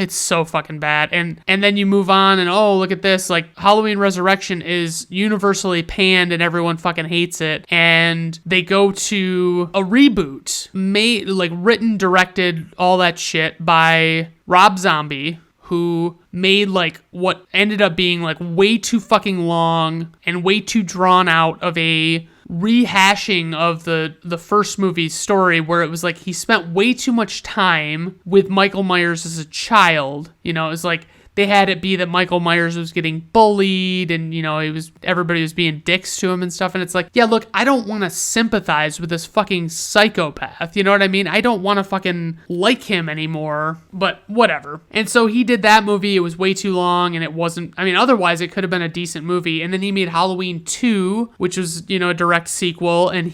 so fucking bad. And then you move on, and look at this, like Halloween Resurrection is universally panned and everyone fucking hates it, and they go to a reboot written, directed, all that shit by Rob Zombie, who made like what ended up being like way too fucking long and way too drawn out of a rehashing of the first movie's story, where it was like he spent way too much time with Michael Myers as a child. It was like they had it be that Michael Myers was getting bullied, and everybody was being dicks to him and stuff, and it's like, yeah, look, I don't want to sympathize with this fucking psychopath, you know what I mean? I don't want to fucking like him anymore, but whatever. And so he did that movie. It was way too long, and it wasn't, otherwise it could have been a decent movie. And then he made Halloween 2, which was, a direct sequel, and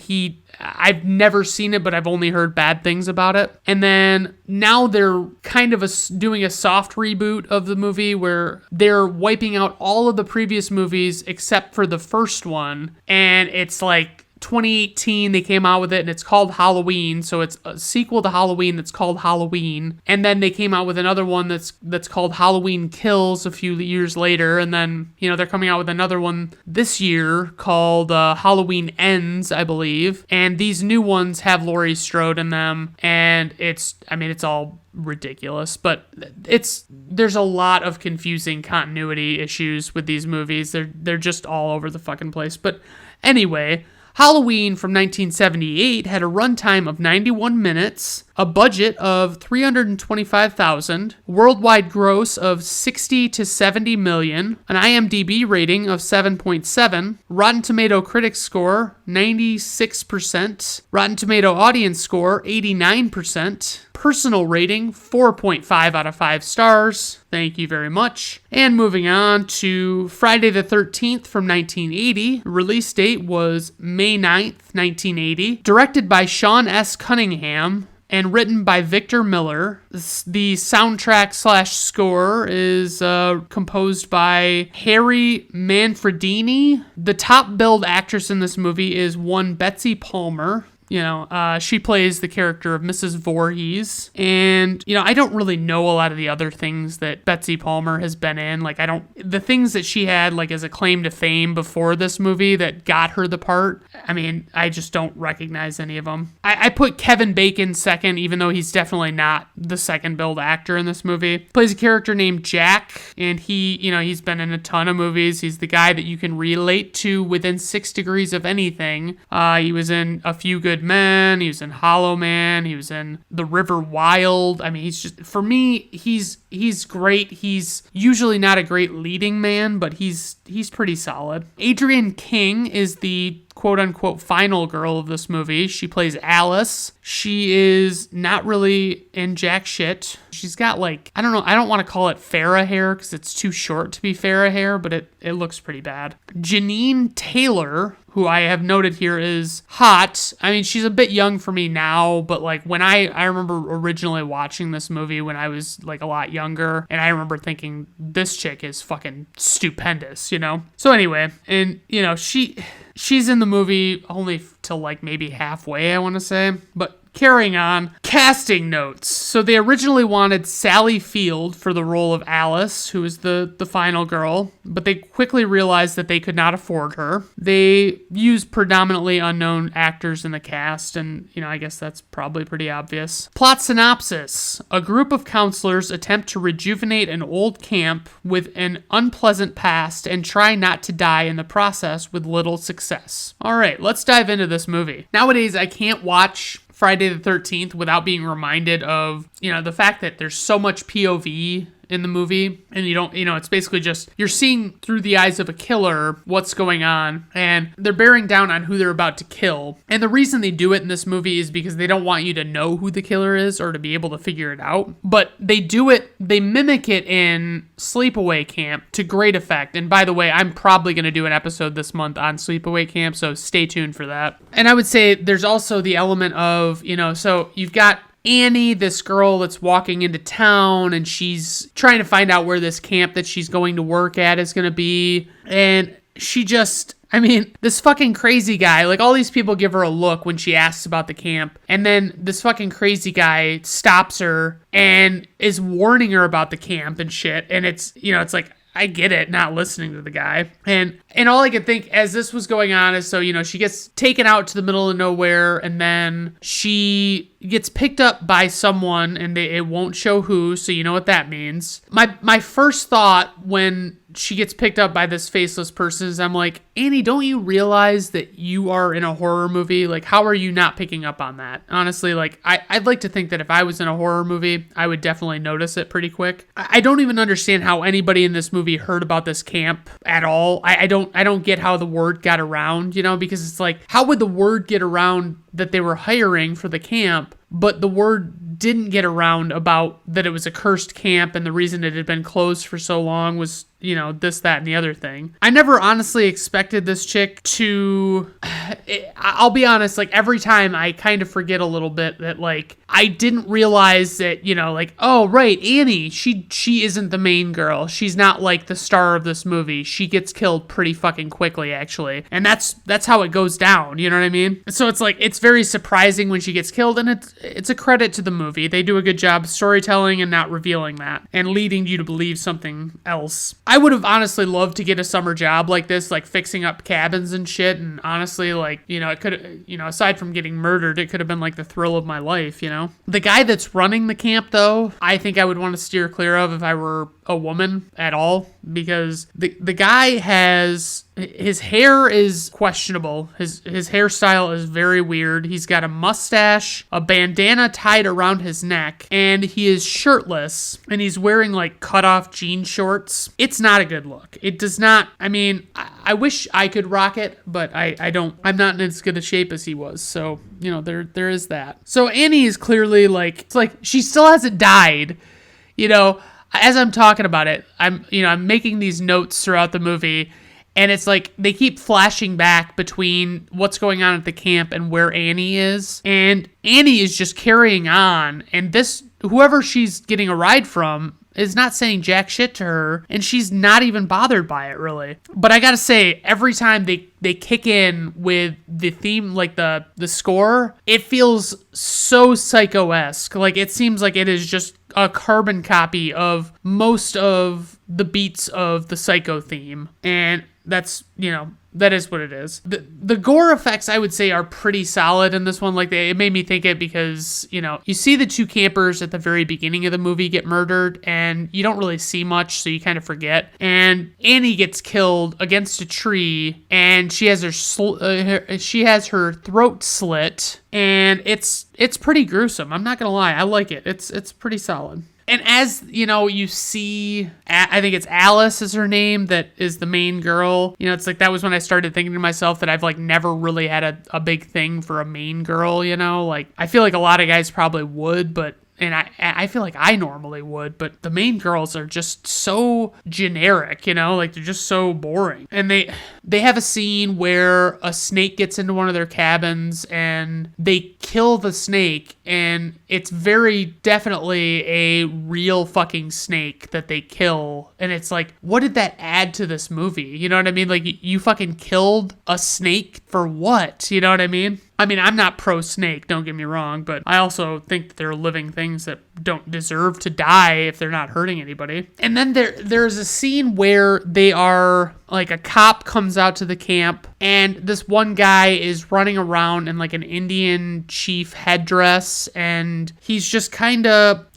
I've never seen it, but I've only heard bad things about it. And then now they're kind of doing a soft reboot of the movie where they're wiping out all of the previous movies except for the first one. And it's like 2018 they came out with it, and it's called Halloween, so it's a sequel to Halloween that's called Halloween. And then they came out with another one that's called Halloween Kills a few years later, and then they're coming out with another one this year called Halloween Ends, I believe. And these new ones have Laurie Strode in them, and it's all ridiculous, but there's a lot of confusing continuity issues with these movies. They're just all over the fucking place. But anyway, Halloween from 1978 had a runtime of 91 minutes, a budget of $325,000, worldwide gross of 60 to 70 million, an IMDb rating of 7.7, Rotten Tomato critics score 96%, Rotten Tomato audience score 89%, personal rating 4.5 out of 5 stars. Thank you very much. And moving on to Friday the 13th from 1980. Release date was May 9th, 1980. Directed by Sean S. Cunningham and written by Victor Miller. The soundtrack/score is composed by Harry Manfredini. The top billed actress in this movie is one Betsy Palmer. She plays the character of Mrs. Voorhees. And, I don't really know a lot of the other things that Betsy Palmer has been in. Like, the things that she had, like, as a claim to fame before this movie that got her the part, I just don't recognize any of them. I put Kevin Bacon second, even though he's definitely not the second billed actor in this movie. Plays a character named Jack, and he's been in a ton of movies. He's the guy that you can relate to within 6 degrees of anything. He was in A Few Good Men, he was in Hollow Man, he was in The River Wild. He's just, for me, he's great. He's usually not a great leading man, but he's pretty solid. Adrienne King is the quote-unquote final girl of this movie. She plays Alice. She is not really in jack shit. She's got, like, I don't know, I don't want to call it Farrah hair because it's too short to be Farrah hair, but it looks pretty bad. Janine Taylor, who I have noted here is hot. She's a bit young for me now, but like when I remember originally watching this movie when I was like a lot younger, and I remember thinking this chick is fucking stupendous, So anyway, and she's in the movie only till like maybe halfway, I want to say, but carrying on. Casting notes. So they originally wanted Sally Field for the role of Alice, who is the final girl, but they quickly realized that they could not afford her. They used predominantly unknown actors in the cast, and, I guess that's probably pretty obvious. Plot synopsis. A group of counselors attempt to rejuvenate an old camp with an unpleasant past and try not to die in the process with little success. All right, let's dive into this movie. Nowadays, I can't watch Friday the 13th without being reminded of, the fact that there's so much POV in the movie, and it's basically just, you're seeing through the eyes of a killer what's going on, and they're bearing down on who they're about to kill. And the reason they do it in this movie is because they don't want you to know who the killer is or to be able to figure it out. But they mimic it in Sleepaway Camp to great effect. And by the way, I'm probably going to do an episode this month on Sleepaway Camp, so stay tuned for that. And I would say there's also the element of, so you've got Annie, this girl that's walking into town, and she's trying to find out where this camp that she's going to work at is going to be. And she just, this fucking crazy guy, like all these people give her a look when she asks about the camp. And then this fucking crazy guy stops her and is warning her about the camp and shit. And it's, it's like, I get it, not listening to the guy. And all I could think as this was going on is, so, she gets taken out to the middle of nowhere, and then she gets picked up by someone, and it won't show who, so you know what that means. My first thought when she gets picked up by this faceless person is, I'm like, Annie, don't you realize that you are in a horror movie? Like, how are you not picking up on that? Honestly, like, I'd like to think that if I was in a horror movie, I would definitely notice it pretty quick. I don't even understand how anybody in this movie heard about this camp at all. I don't get how the word got around, because it's like, how would the word get around that they were hiring for the camp, but the word didn't get around about that it was a cursed camp, and the reason it had been closed for so long was, this, that, and the other thing. I never honestly expected this chick to, I'll be honest, like every time I kind of forget a little bit that like, I didn't realize that, like, oh, right, Annie, she isn't the main girl. She's not like the star of this movie. She gets killed pretty fucking quickly, actually. And that's how it goes down, you know what I mean? So it's like, it's very surprising when she gets killed, and it's a credit to the movie. They do a good job storytelling and not revealing that and leading you to believe something else. I would have honestly loved to get a summer job like this, like fixing up cabins and shit. And honestly, like, it could, aside from getting murdered, it could have been like the thrill of my life, The guy that's running the camp, though, I think I would want to steer clear of if I were a woman at all, because the guy his hair is questionable. His hairstyle is very weird. He's got a mustache, a bandana tied around his neck, and he is shirtless, and he's wearing like cut-off jean shorts. It's not a good look. It does not, I wish I could rock it, but I don't. I'm not in as good a shape as he was, so, there is that. So Annie is clearly like, it's like she still hasn't died, As I'm talking about it, I'm making these notes throughout the movie, and it's like they keep flashing back between what's going on at the camp and where Annie is. And Annie is just carrying on, and whoever she's getting a ride from is not saying jack shit to her, and she's not even bothered by it, really. But I gotta say, every time they kick in with the theme, like the score, it feels so Psycho-esque. Like, it seems like it is just a carbon copy of most of the beats of the Psycho theme. And that's, that is what it is. The gore effects, I would say, are pretty solid in this one. Like, it made me think it because, you see the two campers at the very beginning of the movie get murdered, and you don't really see much, so you kind of forget. And Annie gets killed against a tree, and she has her throat slit, and it's pretty gruesome. I'm not gonna lie, I like it. It's pretty solid. And as, you see, I think it's Alice is her name, that is the main girl. It's like, that was when I started thinking to myself that I've, like, never really had a big thing for a main girl, Like, I feel like a lot of guys probably would, and I feel like I normally would, but the main girls are just so generic, like, they're just so boring. And they have a scene where a snake gets into one of their cabins, and they kill the snake, and it's very definitely a real fucking snake that they kill. And it's like, what did that add to this movie? You know what I mean? Like, you fucking killed a snake for what? You know what I mean? I mean, I'm not pro-snake, don't get me wrong, but I also think that they're living things that don't deserve to die if they're not hurting anybody. And then there's a scene where they are, like, a cop comes out to the camp, and this one guy is running around in, like, an Indian chief headdress, and he's just kind of,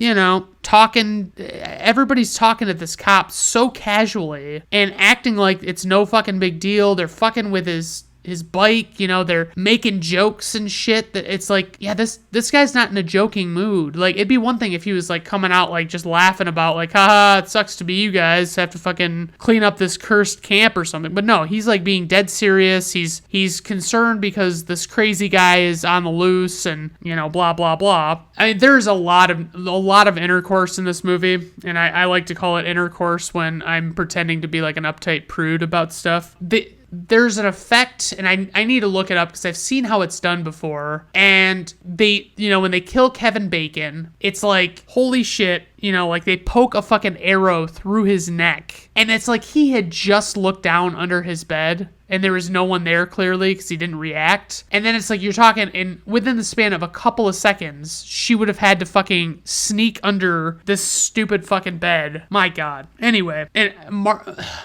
talking. Everybody's talking to this cop so casually and acting like it's no fucking big deal. They're fucking with his bike, they're making jokes and shit, that it's like, yeah, this guy's not in a joking mood. Like, it'd be one thing if he was, like, coming out, like, just laughing about, like, haha, it sucks to be you guys, have to fucking clean up this cursed camp or something. But no, he's, like, being dead serious. He's concerned because this crazy guy is on the loose, and, blah, blah, blah. I mean, there's a lot of intercourse in this movie, and I like to call it intercourse when I'm pretending to be, like, an uptight prude about stuff. There's an effect, and I need to look it up because I've seen how it's done before. And they, when they kill Kevin Bacon, it's like, holy shit, like, they poke a fucking arrow through his neck. And it's like he had just looked down under his bed, and there was no one there, clearly, because he didn't react. And then it's like, you're talking, and within the span of a couple of seconds, she would have had to fucking sneak under this stupid fucking bed. My God. Anyway, and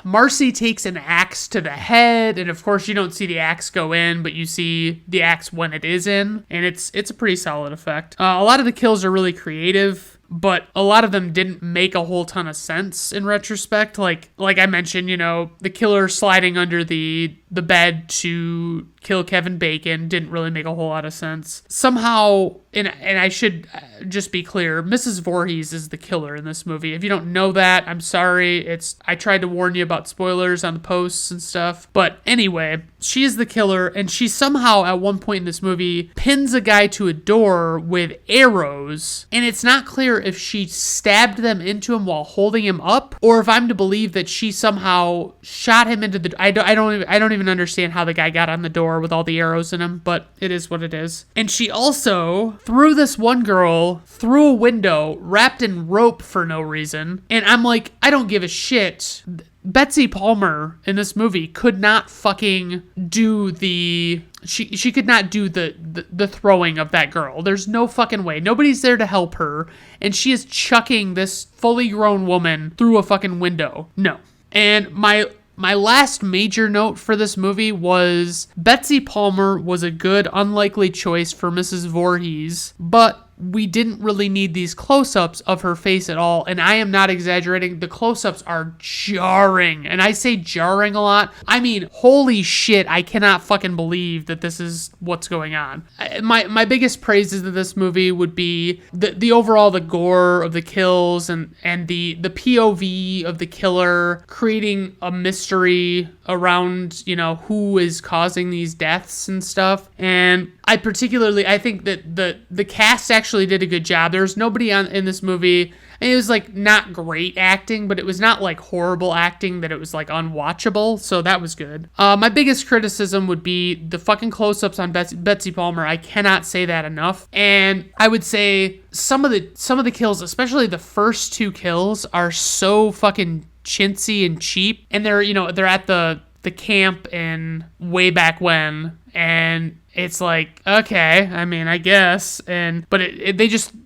Marcy takes an axe to the head, and of course you don't see the axe go in, but you see the axe when it is in, and it's a pretty solid effect. A lot of the kills are really creative, but a lot of them didn't make a whole ton of sense in retrospect. Like I mentioned, the killer sliding under the bed to kill Kevin Bacon didn't really make a whole lot of sense. Somehow, and I should just be clear, Mrs. Voorhees is the killer in this movie. If you don't know that, I'm sorry. I tried to warn you about spoilers on the posts and stuff. But anyway, she is the killer, and she somehow at one point in this movie pins a guy to a door with arrows, and it's not clear if she stabbed them into him while holding him up, or if I'm to believe that she somehow shot him into the... I don't even understand how the guy got on the door with all the arrows in him, but it is what it is. And she also threw this one girl through a window wrapped in rope for no reason. And I'm like, I don't give a shit. Betsy Palmer in this movie could not fucking do the... She could not do the throwing of that girl. There's no fucking way. Nobody's there to help her, and she is chucking this fully grown woman through a fucking window. No. And my last major note for this movie was Betsy Palmer was a good, unlikely choice for Mrs. Voorhees, but we didn't really need these close-ups of her face at all, and I am not exaggerating. The close-ups are jarring, and I say jarring a lot. I mean, holy shit, I cannot fucking believe that this is what's going on. My biggest praises of this movie would be the overall, the gore of the kills, and the POV of the killer, creating a mystery around, who is causing these deaths and stuff. And I think that the cast actually did a good job. There's nobody in this movie. And it was like not great acting, but it was not like horrible acting that it was like unwatchable. So that was good. My biggest criticism would be the fucking close-ups on Betsy Palmer. I cannot say that enough. And I would say some of the kills, especially the first 2 kills, are so fucking chintzy and cheap. And they're at the camp in way back when, and it's like, okay, I mean, I guess, but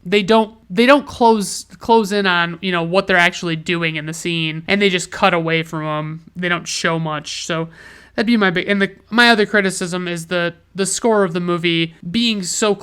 they don't close in on, what they're actually doing in the scene, and they just cut away from them. They don't show much. So that'd be my big, and my other criticism is the score of the movie being so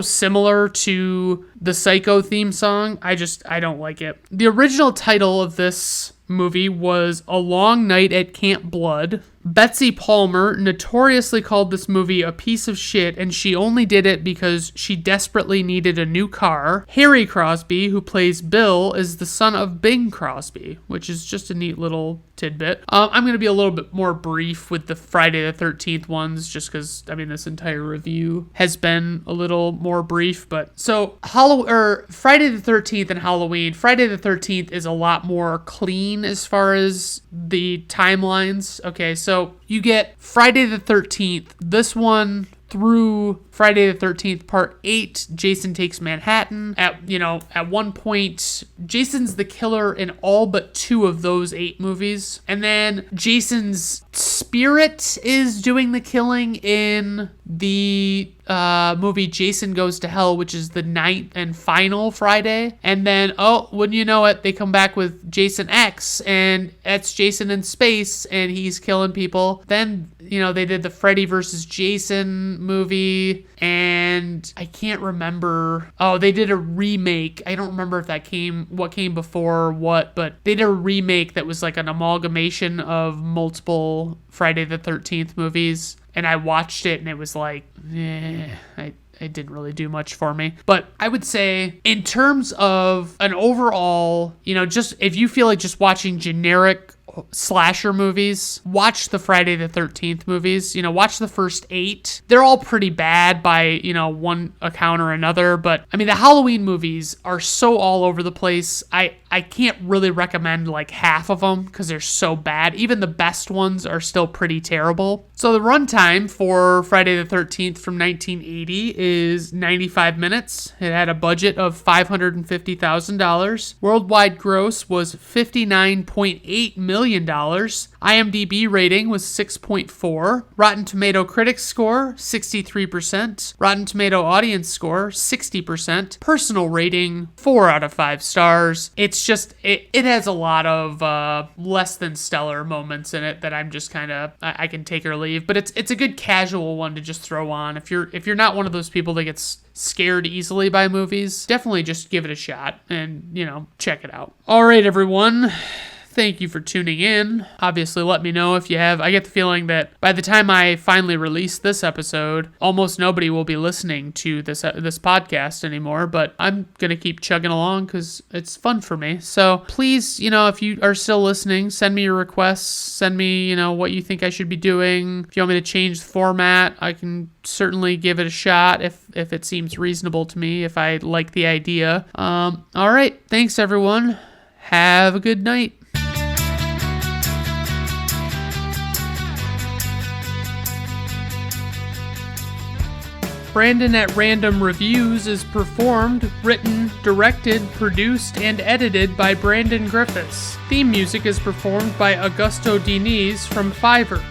similar to the Psycho theme song. I don't like it. The original title of this movie was A Long Night at Camp Blood. Betsy Palmer notoriously called this movie a piece of shit, and she only did it because she desperately needed a new car. Harry Crosby, who plays Bill, is the son of Bing Crosby, which is just a neat little tidbit. I'm going to be a little bit more brief with the Friday the 13th ones, just because, this entire review has been a little more brief. But so Friday the 13th and Halloween. Friday the 13th is a lot more clean as far as the timelines. Okay, so you get Friday the 13th, this one through Friday the 13th, Part 8, Jason Takes Manhattan. At one point, Jason's the killer in all but 2 of those 8 movies. And then Jason's spirit is doing the killing in the movie Jason Goes to Hell, which is the 9th and final Friday. And then, wouldn't you know it, they come back with Jason X, and that's Jason in space, and he's killing people. Then, they did the Freddy vs. Jason movie, and I can't remember. They did a remake. I don't remember if what came before or what, but they did a remake that was like an amalgamation of multiple Friday the 13th movies. And I watched it, and it was like, it didn't really do much for me. But I would say, in terms of an overall, just if you feel like just watching generic slasher movies, watch the Friday the 13th movies. Watch the first 8. They're all pretty bad by, one account or another. But, the Halloween movies are so all over the place. I can't really recommend like half of them because they're so bad. Even the best ones are still pretty terrible. So the runtime for Friday the 13th from 1980 is 95 minutes. It had a budget of $550,000. Worldwide gross was $59.8 million. IMDb rating was 6.4. Rotten Tomato critics score, 63%. Rotten Tomato audience score, 60%. Personal rating, 4 out of 5 stars. It's just, it has a lot of less than stellar moments in it that I'm just kind of, I can take or leave. But it's a good casual one to just throw on. If you're not one of those people that gets scared easily by movies, definitely just give it a shot and, check it out. All right, everyone. Thank you for tuning in. Obviously, let me know if you have. I get the feeling that by the time I finally release this episode, almost nobody will be listening to this podcast anymore, but I'm going to keep chugging along because it's fun for me. So please, if you are still listening, send me your requests. Send me, what you think I should be doing. If you want me to change the format, I can certainly give it a shot if it seems reasonable to me, if I like the idea. All right. Thanks, everyone. Have a good night. Brandon at Random Reviews is performed, written, directed, produced, and edited by Brandon Griffiths. Theme music is performed by Augusto Diniz from Fiverr.